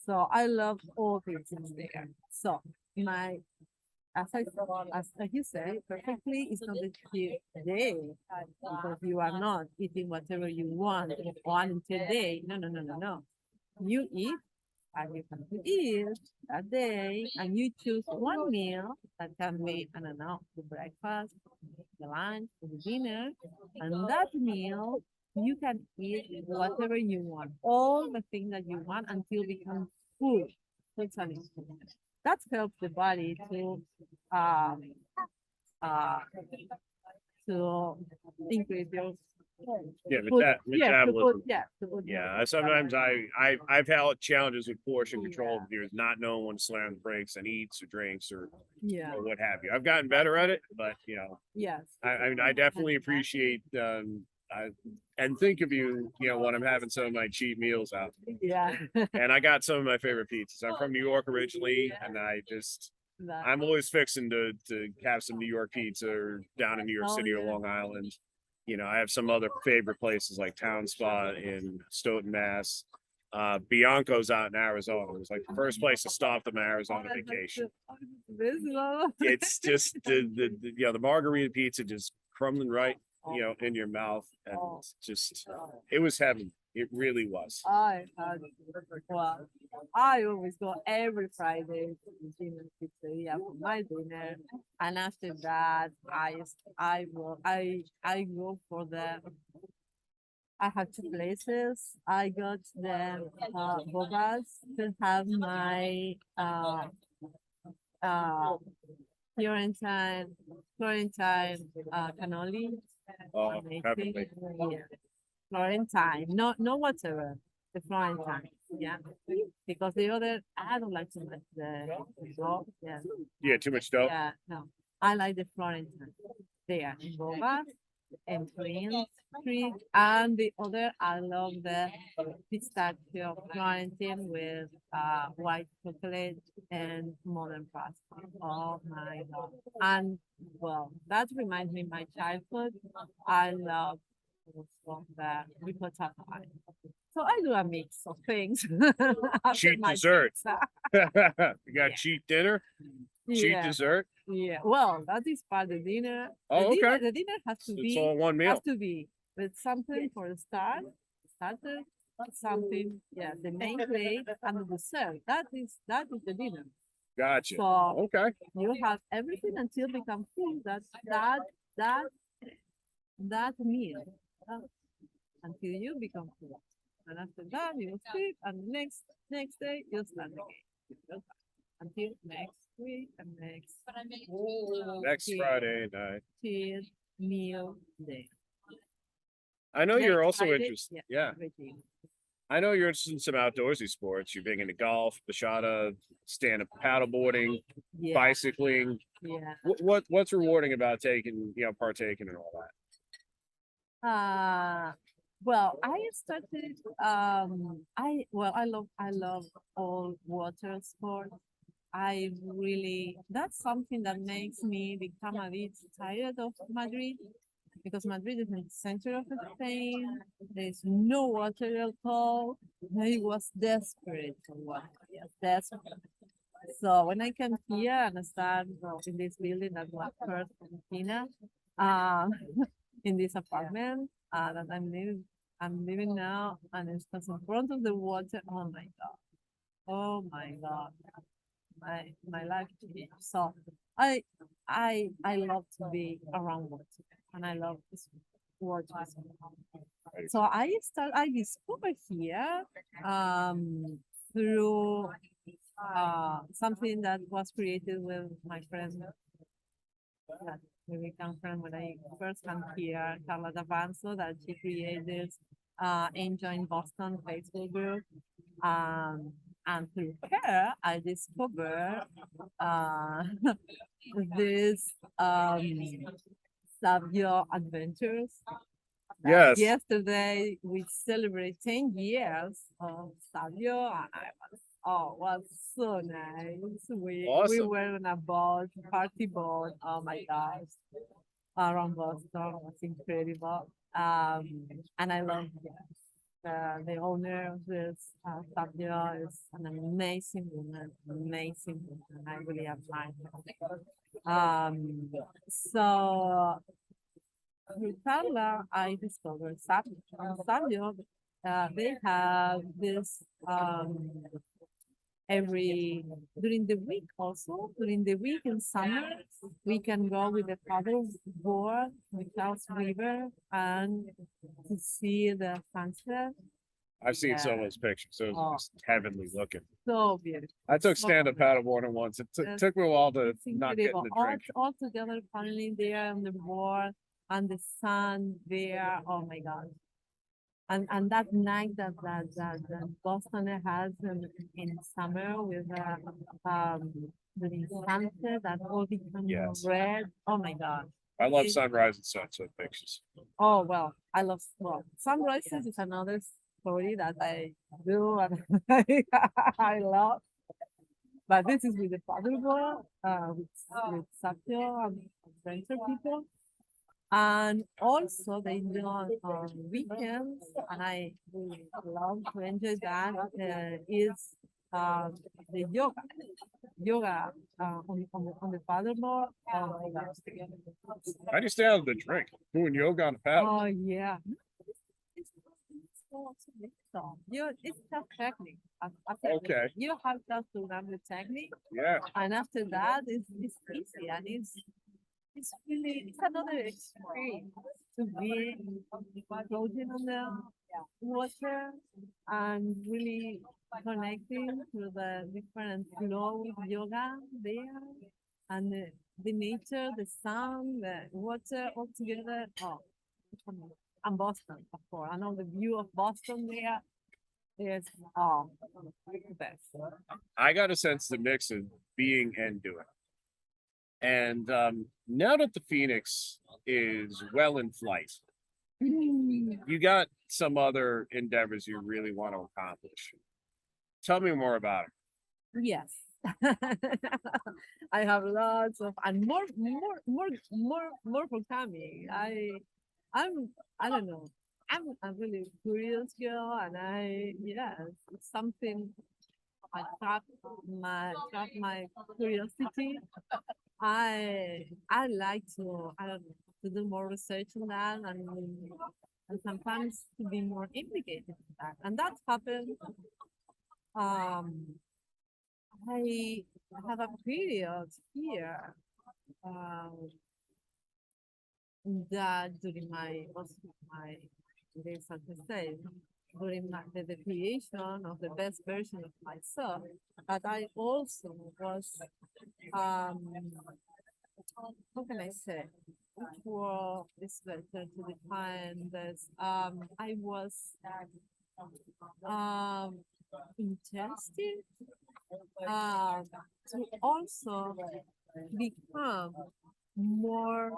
So I love all things in there. So my as you say perfectly, it's not the cute day because you are not eating whatever you want on until day. No, no, no, no, no. You eat and you have to eat that day, and you choose one meal that can be, I don't know, the breakfast, the lunch, the dinner, and that meal you can eat whatever you want, all the things that you want until it becomes full, totally full. That helps the body um, uh, to increase your Yeah, food, metabolism. to put Yeah, sometimes I've had challenges with portion control over the years, not knowing when to slam the brakes and eats or drinks yeah, or what have you. I've gotten better at it, but yes, I mean, I definitely appreciate and think of you, when I'm having some of my cheat meals out. yeah. And I got some of my favorite pizzas. I'm from New York originally, and That, I'm always fixing to have some New York pizza or down in New York oh City or yeah, Long Island. I have some other favorite places like Town Spot in Stoughton, Mass. Bianco's out in Arizona. It was like the first place to stop on my Arizona vacation. this love. It's just the margarita pizza just crumbling right, in your mouth, and it's just it was heaven. It really was. I had well, I always go every Friday to the dinner pizzeria for my dinner, and after that, I go for the. I have two places. I got the bobas to have my uh Florentine Florentine cannoli. Oh, Amazing. heavenly. Yeah. Florentine, no whatever. The Florentine, yeah. Because the other, I don't like too much the dough. Yeah, Yeah, too much dough. yeah, no. I like the Florentine. They are in boba and cream, and the other, I love the pistachio Florentine with white chocolate and modern pasta. Oh my God! And well, that reminds me of my childhood. I love also the ricotta pie. So I do a mix of things after Cheap my dessert. pizza. You got Yeah. cheap dinner, cheap Yeah, dessert. yeah. Well, that is part of dinner. Oh, okay. The dinner has to It's be all one meal. with something for the starter, something, yeah, the main plate and the dessert. That is the dinner. Gotcha. So Okay. you have everything until become full. That that meal until you become full. And after that, you sleep, and next day you start again until next week and Next Friday night. till meal day. I know you're Next also Friday, interested. Yeah. everything. I know you're interested in some outdoorsy sports. You're big into golf, bachata, stand-up paddleboarding, Yeah, bicycling. yeah. What's rewarding about partaking in all that? Uh, well, I started. I love all water sports. I really that's something that makes me become a bit tired of Madrid because Madrid is in the center of Spain. There's no water at all. I was desperate for water. Yes, desperate. So when I came here and started in this building that was first Argentina, um, in this apartment that I'm living now, and it's just in front of the water. Oh my God, my life changed. So I love to be around water, and I love this. waters. So I discovered here through something that was created with my friend that we come from when I first came here, Carla Mazzeo, that she created Angel in Boston Facebook group. And through her, I discovered uh, this Savio adventures. Yes. Yesterday we celebrate 10 years of Savio, and was so nice. We Awesome. were on a boat, party boat. Oh my gosh, around Boston was incredible. And I love the owner of this Savio is an amazing woman, amazing woman. I really admire her. So through Carla, I discovered Savio. They have this every during the week also during the week in summer we can go with the paddle board the Charles River and to see the sunset. I've seen some of Yeah. those pictures. Those Oh. are just heavenly looking. So beautiful. I took So stand-up paddleboarding once. It Yes. took me a while to It's not get in incredible. the drink. All together finally there on the board and the sun there. Oh my God. And that night that Boston has in summer with the sunset that all becomes Yes. red. Oh my God. I love It- sunrise and sunset pictures. Oh well, I love sunrises is another story that I do and I love. But this is with the paddleboard, with Sapio and adventure people. And also they do on weekends, and I really love to enjoy that, is the yoga on the paddleboard. Oh my gosh. I just stay out of the drink, doing yoga on the paddle. Oh yeah. It's also difficult. It's a technique. Okay. You have just to learn the technique, Yeah. and after that, it's easy and it's really it's another experience to be floating on the water and really connecting to the different flow of yoga there and the nature, the sun, the water all together. Oh, it's amazing. And Boston, of course. I know the view of Boston there is the best. I got a sense the mix of being and doing. And now that the Phoenix is well in flight, you got some other endeavors you really want to accomplish. Tell me more about it. Yes. I have lots of and more for coming. I don't know. I'm a really curious girl and yes, it's something trap my curiosity. I like to I don't know to do more research on that and sometimes to be more implicated in that. And that's happened I have a period here that during my days at the state, during the creation of the best version of myself, but I also was how can I say? Which word is better to define this? I was interested to also become more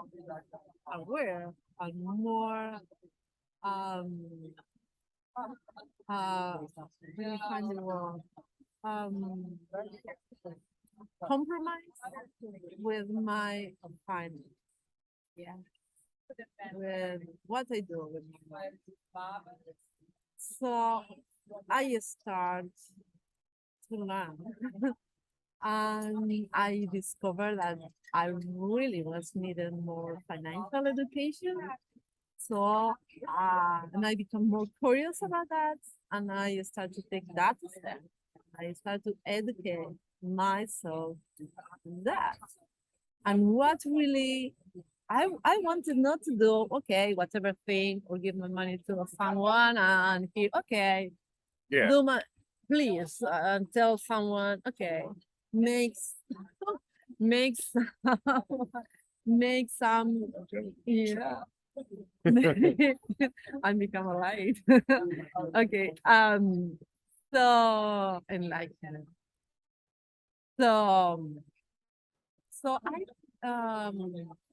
aware and more um uh really find the word um compromise with my confinement. Yeah. With what I do with my life. So I start to learn and I discovered that I really was needed more financial education. So, and I become more curious about that, and I start to take that step. I start to educate myself in that. And what really I wanted not to do okay, whatever thing, or give my money to someone and he okay, Yeah. do my please tell someone okay, makes makes make some yeah. And become a light. Okay. So enlightened. So so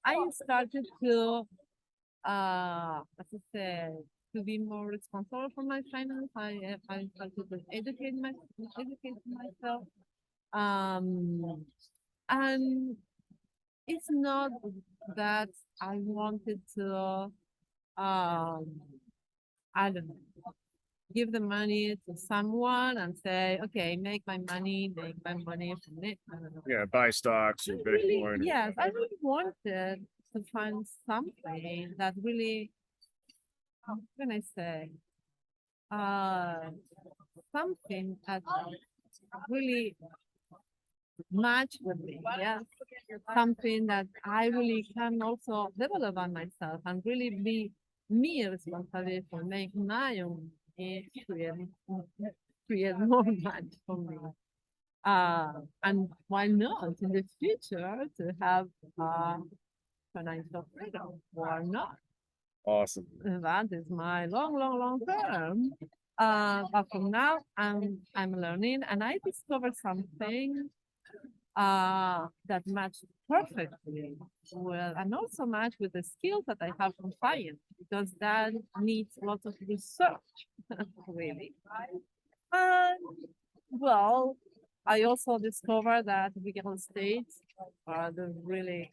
I started to as I said, to be more responsible for my finance. I started to educate myself. Um and it's not that I wanted to um I don't know, give the money to someone and say, okay, make my money from it. I don't know. Yeah. Buy stocks or I really, Bitcoin. yes, I really wanted to find something that really, how can I say, uh, something that really match with me. Yes, something that I really can also develop on myself and really be me responsible for make my own create create more money for me. And why not in the future to have financial freedom or not? Awesome. That is my long term. But from now, I'm learning, and I discovered something that matched perfectly well, and also match with the skills that I have from science, because that needs lots of research, really. And well, I also discovered that real estate are the really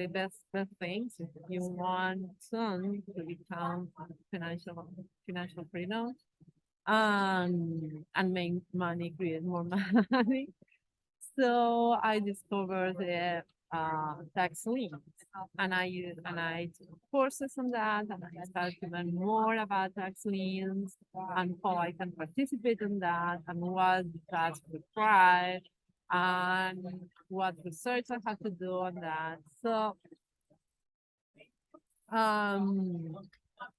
best things if you want soon to become financial freedom and make money, create more money. So I discovered the tax liens, and I took courses on that, and I started to learn more about tax liens and how I can participate in that, and what that's required, and what research I have to do on that. So um,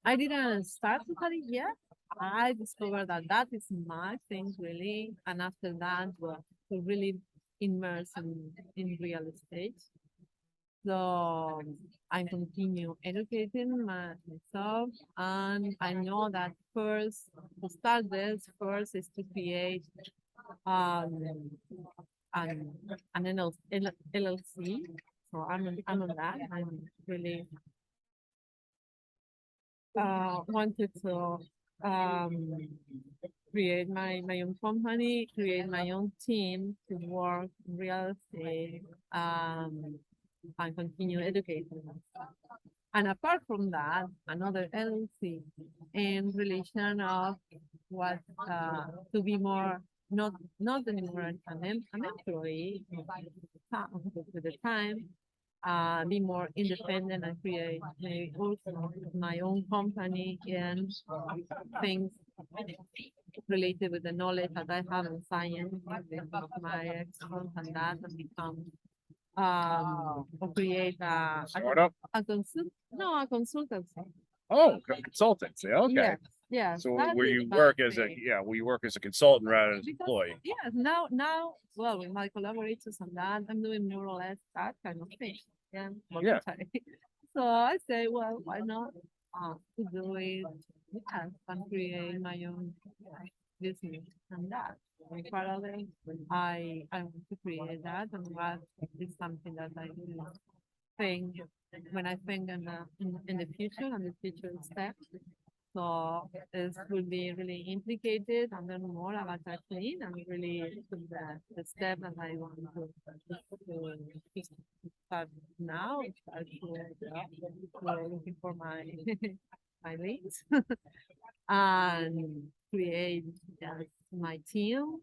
I didn't start to study yet. I discovered that that is my thing really, and after that, well, to really immerse in real estate. So I continue educating myself, and I know that first to start this first is to create um an an LLC. So I'm on that. I'm really wanted to um, create my own company, create my own team to work in real estate, and continue educating myself. And apart from that, another LLC in relation of what to be more not anymore an employee with the time, be more independent and create also my own company and things related with the knowledge that I have in science, of my experts and that, and become or create Startup. a no, a consultancy. Oh, consultancy. Okay. Yes, yes. So that where is you my work as a thing. where you work as a consultant rather than an Because employee. yes, now, well, with my collaborators and that, I'm doing more or less that kind of thing. Yeah, most Yeah. of the time. So I say, well, why not to do it? Yes, and create my own business and that. In parallel, I want to create that, and that is something that I do think when I think in the future and the future steps. So this will be really implicated and then more about that clean and really the step that I want to start now, start to looking for my my leads and create my team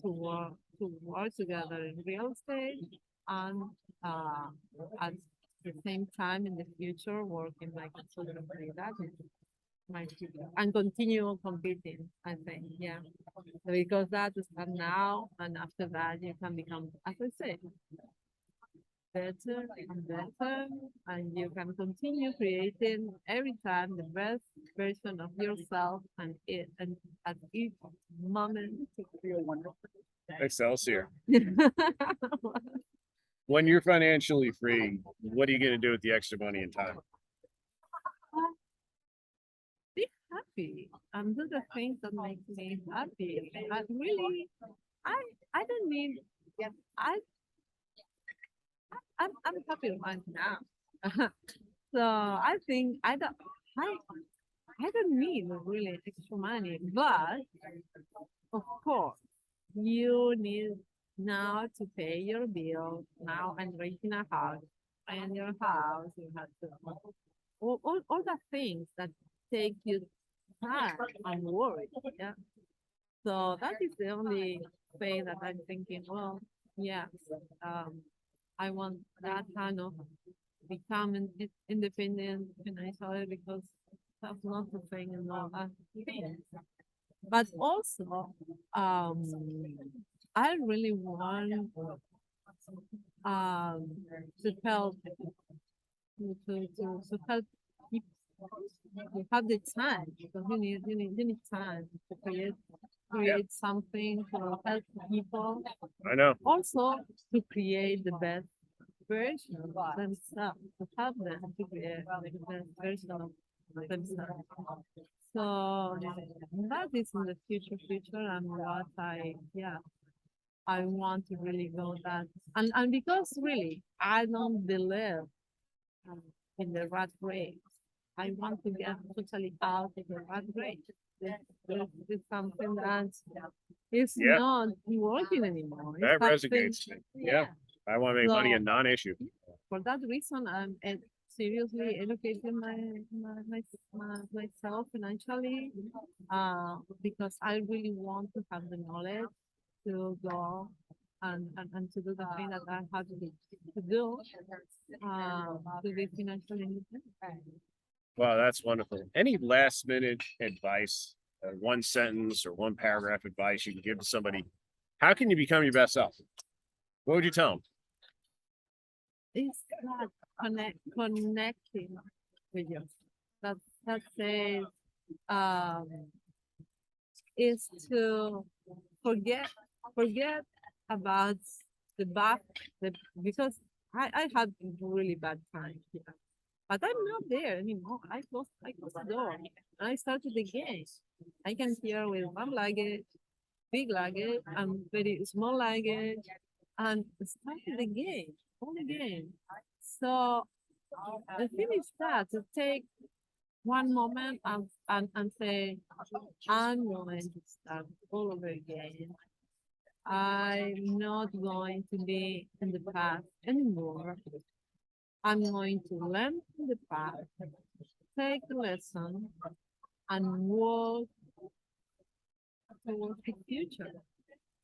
to work together in real estate and uh, at the same time in the future work in my consultancy. That is my future and continue competing. I think, yeah, because that is start now, and after that you can become, as I said, better and better, and you can continue creating every time the best version of yourself and at each moment. Excelsior. When you're financially free, what are you going to do with the extra money and time? Be happy and do the things that make me happy. I really, I don't need. I I'm happy right now. So I think I I don't need really extra money, but of course you need now to pay your bill. Now I'm renting a house, and your house you have to all the things that take you time and worry. Yeah. So that is the only way that I'm thinking, well, yeah, um, I want that kind of becoming independent financially because that's not the thing and all that things. But also, um, I really want um to help to help people. You have the time because you need time to create something to help people. I know. Also to create the best version of themselves, to help them to create the best version of themselves. So that is in the future and what I want to really go that and because really I don't believe um, in the rat race. I want to get totally out of the rat race. This is something that is Yeah, not working anymore. It's that something, resonates. Yeah. I want to make money a so non-issue. for that reason, I'm seriously educating myself financially because I really want to have the knowledge to go and to do the thing that I have to do to be financially independent. Wow, that's wonderful. Any last minute advice, one sentence or one paragraph advice you can give to somebody? How can you become your best self? What would you tell them? It's that connecting with you. That says um, is to forget forget about the bad the because I had really bad times here. But I'm not there anymore. I closed the door and I started again. I can hear with one luggage, big luggage, and very small luggage, and started again, all again. So the thing is that to take one moment and say, I'm going to start all over again. I'm not going to be in the past anymore. I'm going to learn from the past, take the lesson, and walk towards the future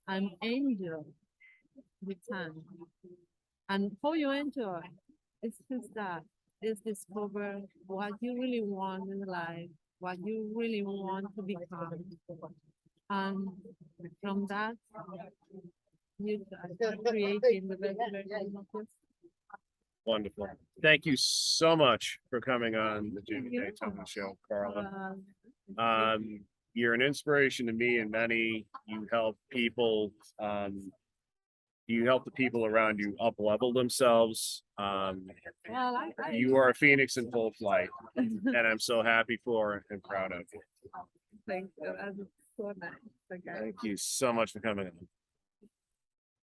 and enjoy the time. And how you enjoy, it's just that, is discover what you really want in life, what you really want to become. And from that, you are creating the best version of yourself. Wonderful. Thank you so much for coming on the Jimmy You. Daytona Show, Carla. Uh, You're an inspiration to me and many. You help people. You help the people around you up level themselves. well, You are a phoenix in full flight, and I'm so happy for and proud of you. think that is so nice. Okay. Thank you so much for coming on.